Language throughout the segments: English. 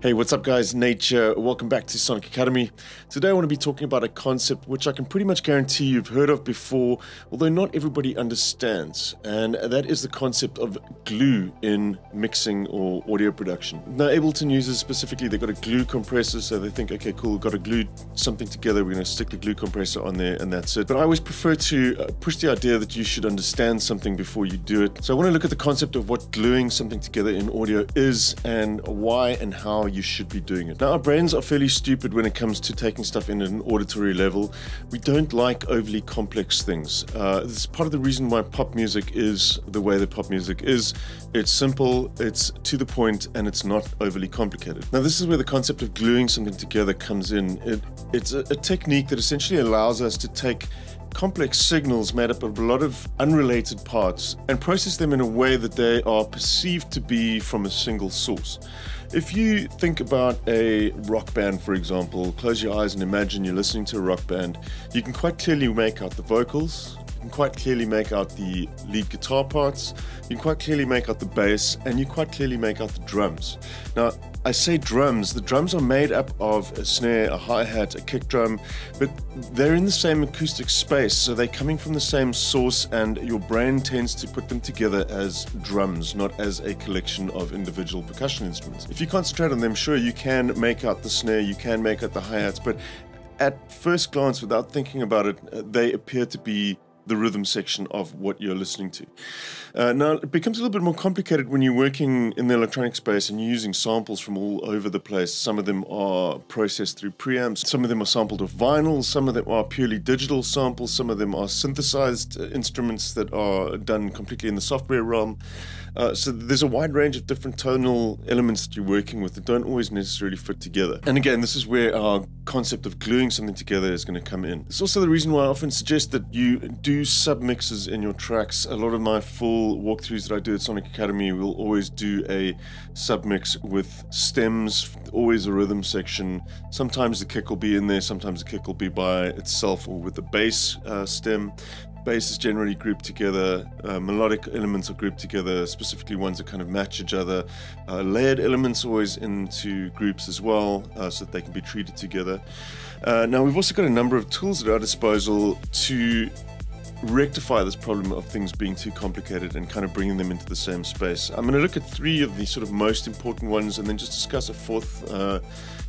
Hey, what's up guys? Nate here. Welcome back to Sonic Academy. Today I want to be talking about a concept which I can pretty much guarantee you've heard of before, although not everybody understands, and that is the concept of glue in mixing or audio production. Now Ableton users specifically, they've got a glue compressor, so they think, okay cool, we've got to glue something together, we're going to stick the glue compressor on there and that's it. But I always prefer to push the idea that you should understand something before you do it. So I want to look at the concept of what gluing something together in audio is and why and how you should be doing it. Now, our brains are fairly stupid when it comes to taking stuff in at an auditory level. We don't like overly complex things. This is part of the reason why pop music is the way that pop music is. It's simple, it's to the point, and it's not overly complicated. Now, this is where the concept of gluing something together comes in. It's a technique that essentially allows us to take complex signals made up of a lot of unrelated parts and process them in a way that they are perceived to be from a single source. If you think about a rock band, for example, close your eyes and imagine you're listening to a rock band, you can quite clearly make out the vocals, you can quite clearly make out the lead guitar parts, you can quite clearly make out the bass, and you quite clearly make out the drums. Now, I say drums, the drums are made up of a snare, a hi-hat, a kick drum, but they're in the same acoustic space, so they're coming from the same source, and your brain tends to put them together as drums, not as a collection of individual percussion instruments. If you concentrate on them, sure, you can make out the snare, you can make out the hi-hats, but at first glance, without thinking about it, they appear to be the rhythm section of what you're listening to. Now, it becomes a little bit more complicated when you're working in the electronic space and you're using samples from all over the place. Some of them are processed through preamps, some of them are sampled off vinyl, some of them are purely digital samples, some of them are synthesized instruments that are done completely in the software realm. So there's a wide range of different tonal elements that you're working with that don't always necessarily fit together. And again, this is where our concept of gluing something together is going to come in. It's also the reason why I often suggest that you do sub-mixes in your tracks. A lot of my full walkthroughs that I do at Sonic Academy will always do a sub-mix with stems, always a rhythm section. Sometimes the kick will be in there, sometimes the kick will be by itself or with the bass stem. Bass is generally grouped together, melodic elements are grouped together, specifically ones that kind of match each other. Layered elements always into groups as well, so that they can be treated together. Now we've also got a number of tools at our disposal to rectify this problem of things being too complicated and kind of bringing them into the same space. I'm going to look at three of the sort of most important ones and then just discuss a fourth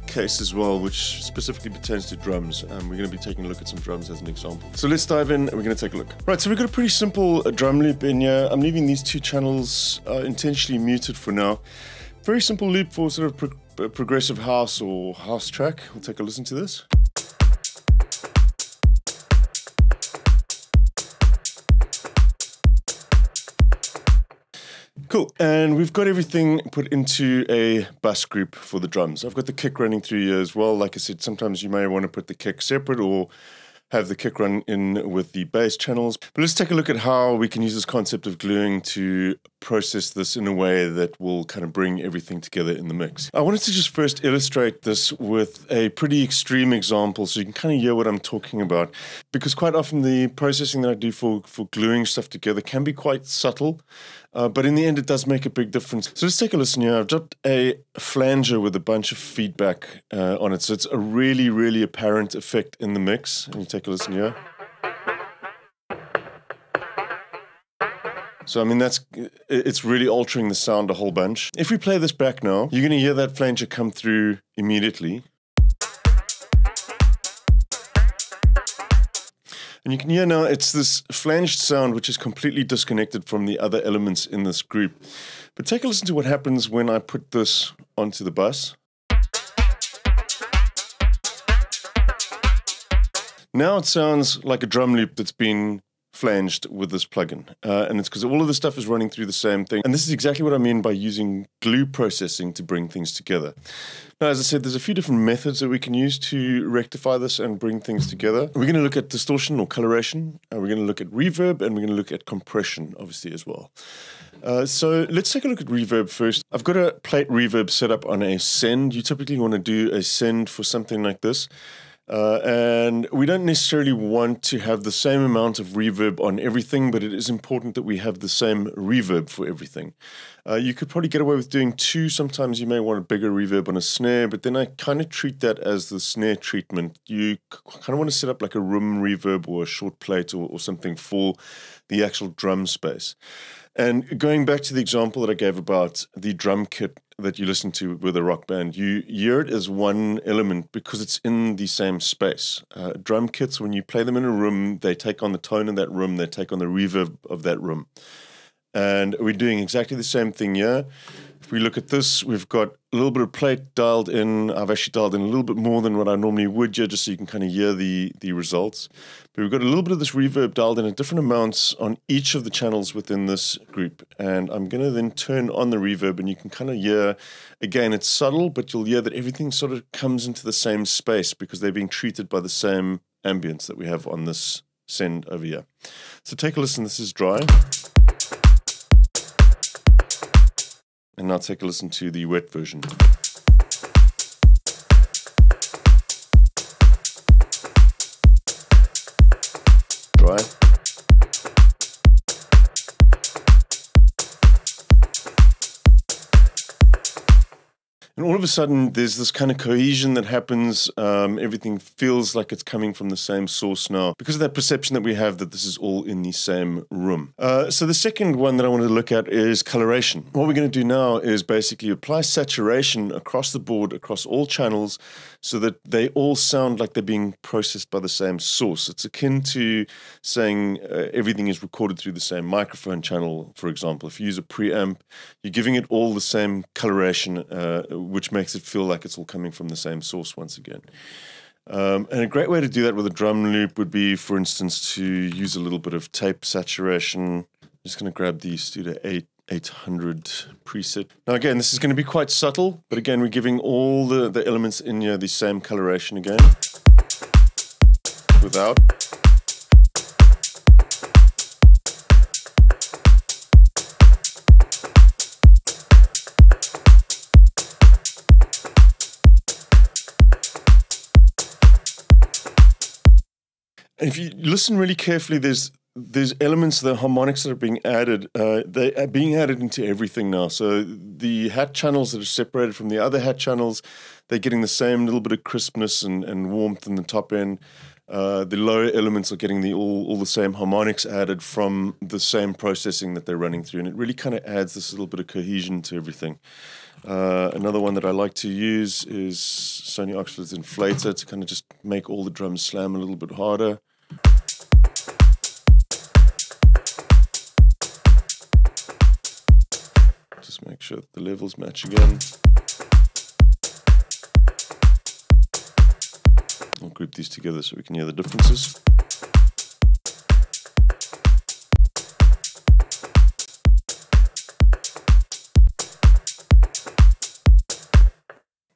case as well, which specifically pertains to drums. We're going to be taking a look at some drums as an example. So let's dive in and we're going to take a look. Right, so we've got a pretty simple drum loop in here. I'm leaving these two channels intentionally muted for now. Very simple loop for sort of progressive house or house track. We'll take a listen to this. Cool, and we've got everything put into a bus group for the drums. I've got the kick running through here as well. Like I said, sometimes you may want to put the kick separate or have the kick run in with the bass channels. But let's take a look at how we can use this concept of gluing to process this in a way that will kind of bring everything together in the mix. I wanted to just first illustrate this with a pretty extreme example so you can kind of hear what I'm talking about. Because quite often the processing that I do for gluing stuff together can be quite subtle. But in the end, it does make a big difference. So let's take a listen here. I've dropped a flanger with a bunch of feedback on it. So it's a really, really apparent effect in the mix. And you take a listen here. So, I mean, it's really altering the sound a whole bunch. If we play this back now, you're going to hear that flanger come through immediately. And you can hear now it's this flanged sound which is completely disconnected from the other elements in this group. But take a listen to what happens when I put this onto the bus. Now it sounds like a drum loop that's been flanged with this plugin. And it's because all of the stuff is running through the same thing. And this is exactly what I mean by using glue processing to bring things together. Now, as I said, there's a few different methods that we can use to rectify this and bring things together. We're going to look at distortion or coloration. We're going to look at reverb, and we're going to look at compression, obviously, as well. So let's take a look at reverb first. I've got a plate reverb set up on a send. You typically want to do a send for something like this. And we don't necessarily want to have the same amount of reverb on everything, but it is important that we have the same reverb for everything. You could probably get away with doing 2. Sometimes you may want a bigger reverb on a snare, but then I kind of treat that as the snare treatment. You kind of want to set up like a room reverb or a short plate or something for the actual drum space. And going back to the example that I gave about the drum kit that you listen to with a rock band, you hear it as one element because it's in the same space. Drum kits, when you play them in a room, they take on the tone of that room, they take on the reverb of that room. And we're doing exactly the same thing here. If we look at this, we've got a little bit of plate dialed in. I've actually dialed in a little bit more than what I normally would here, just so you can kind of hear the results. But we've got a little bit of this reverb dialed in at different amounts on each of the channels within this group. And I'm going to then turn on the reverb, and you can kind of hear, again, it's subtle, but you'll hear that everything sort of comes into the same space because they're being treated by the same ambience that we have on this send over here. So take a listen. This is dry. And now take a listen to the wet version. Dry. And all of a sudden, there's this kind of cohesion that happens. Everything feels like it's coming from the same source now because of that perception that we have that this is all in the same room. So the second one that I wanted to look at is coloration. What we're going to do now is basically apply saturation across the board, across all channels, so that they all sound like they're being processed by the same source. It's akin to saying everything is recorded through the same microphone channel, for example. If you use a preamp, you're giving it all the same coloration, which makes it feel like it's all coming from the same source once again. And a great way to do that with a drum loop would be, for instance, to use a little bit of tape saturation. I'm just going to grab the Studio 800 preset. Now again, this is going to be quite subtle, but again, we're giving all the elements in here the same coloration again. Without. And if you listen really carefully, there's elements, the harmonics that are being added, they are being added into everything now. So the hat channels that are separated from the other hat channels, they're getting the same little bit of crispness and warmth in the top end. The lower elements are getting all the same harmonics added from the same processing that they're running through. And it really kind of adds this little bit of cohesion to everything. Another one that I like to use is Sony Oxford's Inflator to kind of just make all the drums slam a little bit harder. Just make sure that the levels match again. I'll group these together so we can hear the differences.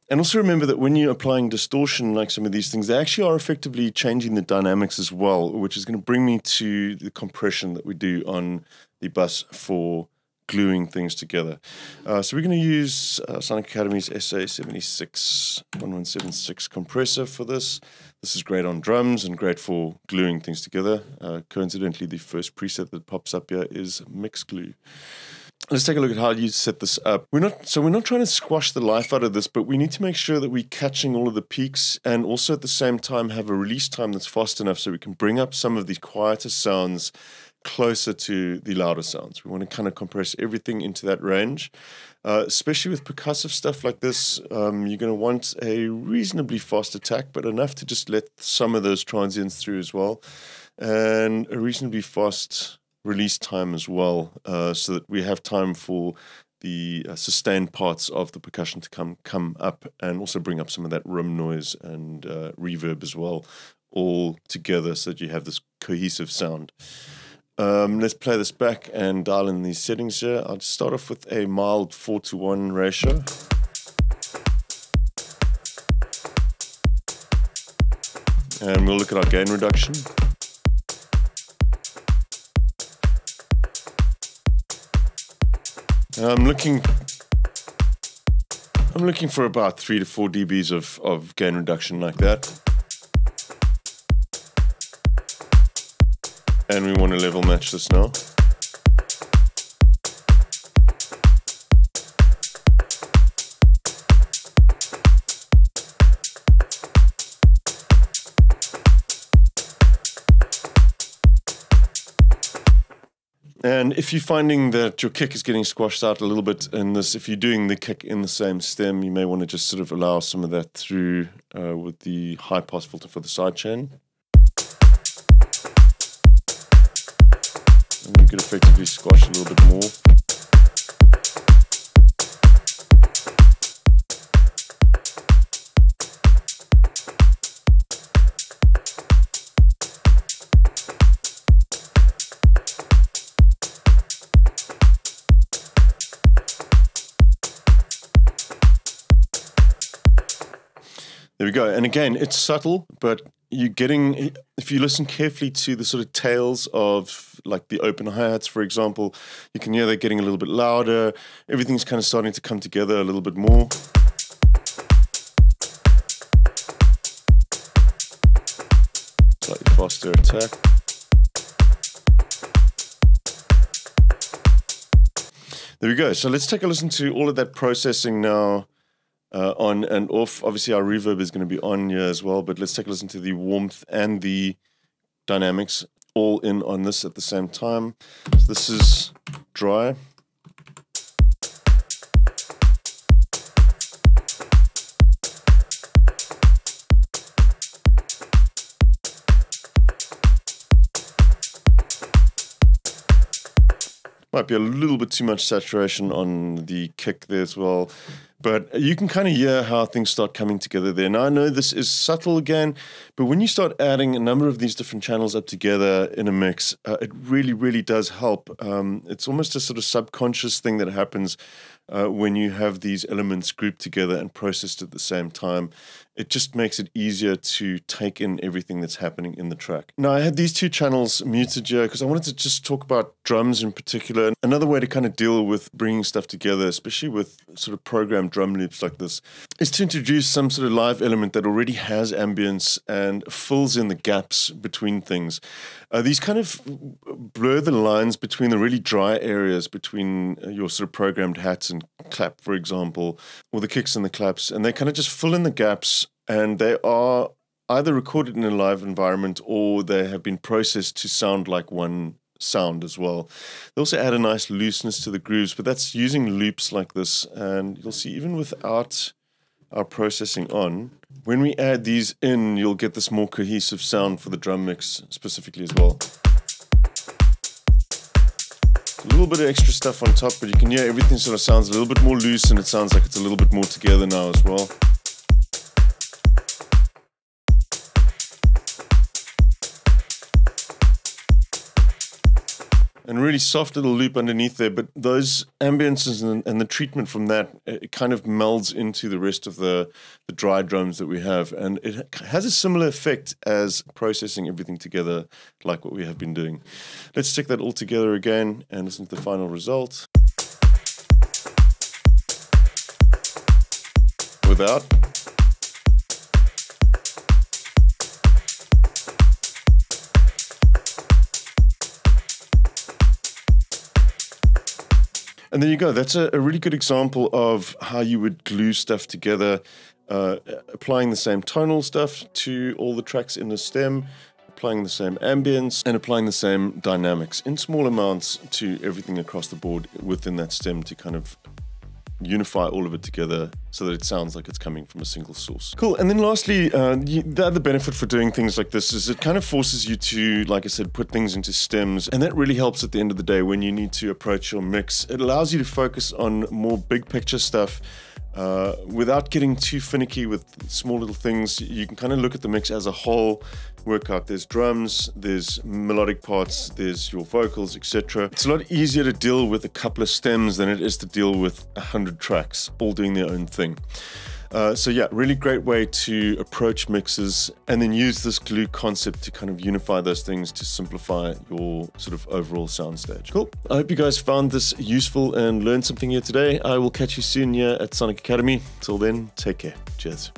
And also remember that when you're applying distortion like some of these things, they actually are effectively changing the dynamics as well, which is going to bring me to the compression that we do on the bus for gluing things together. So we're going to use Sonic Academy's SA76-1176 compressor for this. This is great on drums and great for gluing things together. Coincidentally, the first preset that pops up here is Mix Glue. Let's take a look at how you set this up. We're not trying to squash the life out of this, but we need to make sure that we're catching all of the peaks and also at the same time have a release time that's fast enough so we can bring up some of these quieter sounds closer to the louder sounds. We want to kind of compress everything into that range. Especially with percussive stuff like this, you're going to want a reasonably fast attack, but enough to just let some of those transients through as well. And a reasonably fast release time as well, so that we have time for the sustained parts of the percussion to come up and also bring up some of that room noise and reverb as well, all together so that you have this cohesive sound. Let's play this back and dial in these settings here. I'll just start off with a mild 4:1 ratio. And we'll look at our gain reduction. I'm looking for about 3 to 4 dBs of gain reduction like that. And we want to level match this now. And if you're finding that your kick is getting squashed out a little bit in this, if you're doing the kick in the same stem, you may want to just sort of allow some of that through with the high pass filter for the sidechain. And you could effectively squash a little bit more. There we go. And again, it's subtle, but you're getting, if you listen carefully to the sort of tails of like the open hi-hats, for example, you can hear they're getting a little bit louder. Everything's kind of starting to come together a little bit more. Slightly faster attack. There we go. So let's take a listen to all of that processing now. On and off. Obviously our reverb is going to be on here as well, but let's take a listen to the warmth and the dynamics all in on this at the same time. So this is dry. Might be a little bit too much saturation on the kick there as well. But you can kind of hear how things start coming together there. Now, I know this is subtle again, but when you start adding a number of these different channels up together in a mix, it really, really does help. It's almost a sort of subconscious thing that happens when you have these elements grouped together and processed at the same time. It just makes it easier to take in everything that's happening in the track. Now, I had these two channels muted here because I wanted to just talk about drums in particular. Another way to kind of deal with bringing stuff together, especially with sort of programmed drum loops like this, is to introduce some sort of live element that already has ambience and fills in the gaps between things. These kind of blur the lines between the really dry areas between your sort of programmed hats and clap, for example, or the kicks and the claps, and they kind of just fill in the gaps, and they are either recorded in a live environment or they have been processed to sound like one sound as well. They also add a nice looseness to the grooves, but that's using loops like this, and you'll see even without our processing on, when we add these in, you'll get this more cohesive sound for the drum mix specifically as well. A little bit of extra stuff on top, but you can hear everything sort of sounds a little bit more loose, and it sounds like it's a little bit more together now as well. And really soft little loop underneath there, but those ambiences and the treatment from that, it kind of melds into the rest of the dry drums that we have, and it has a similar effect as processing everything together like what we have been doing. Let's stick that all together again and listen to the final result. Without. And there you go. That's a really good example of how you would glue stuff together, applying the same tonal stuff to all the tracks in the stem, applying the same ambience, and applying the same dynamics in small amounts to everything across the board within that stem to kind of unify all of it together so that it sounds like it's coming from a single source. Cool. And then lastly, the other benefit for doing things like this is it kind of forces you to, like I said, put things into stems, and that really helps at the end of the day when you need to approach your mix. It allows you to focus on more big picture stuff without getting too finicky with small little things. You can kind of look at the mix as a whole, work out there's drums, there's melodic parts, there's your vocals, etc. It's a lot easier to deal with a couple of stems than it is to deal with 100 tracks all doing their own thing. So yeah, really great way to approach mixes and then use this glue concept to kind of unify those things to simplify your sort of overall soundstage. Cool. I hope you guys found this useful and learned something here today. I will catch you soon here at Sonic Academy. Till then, take care. Cheers.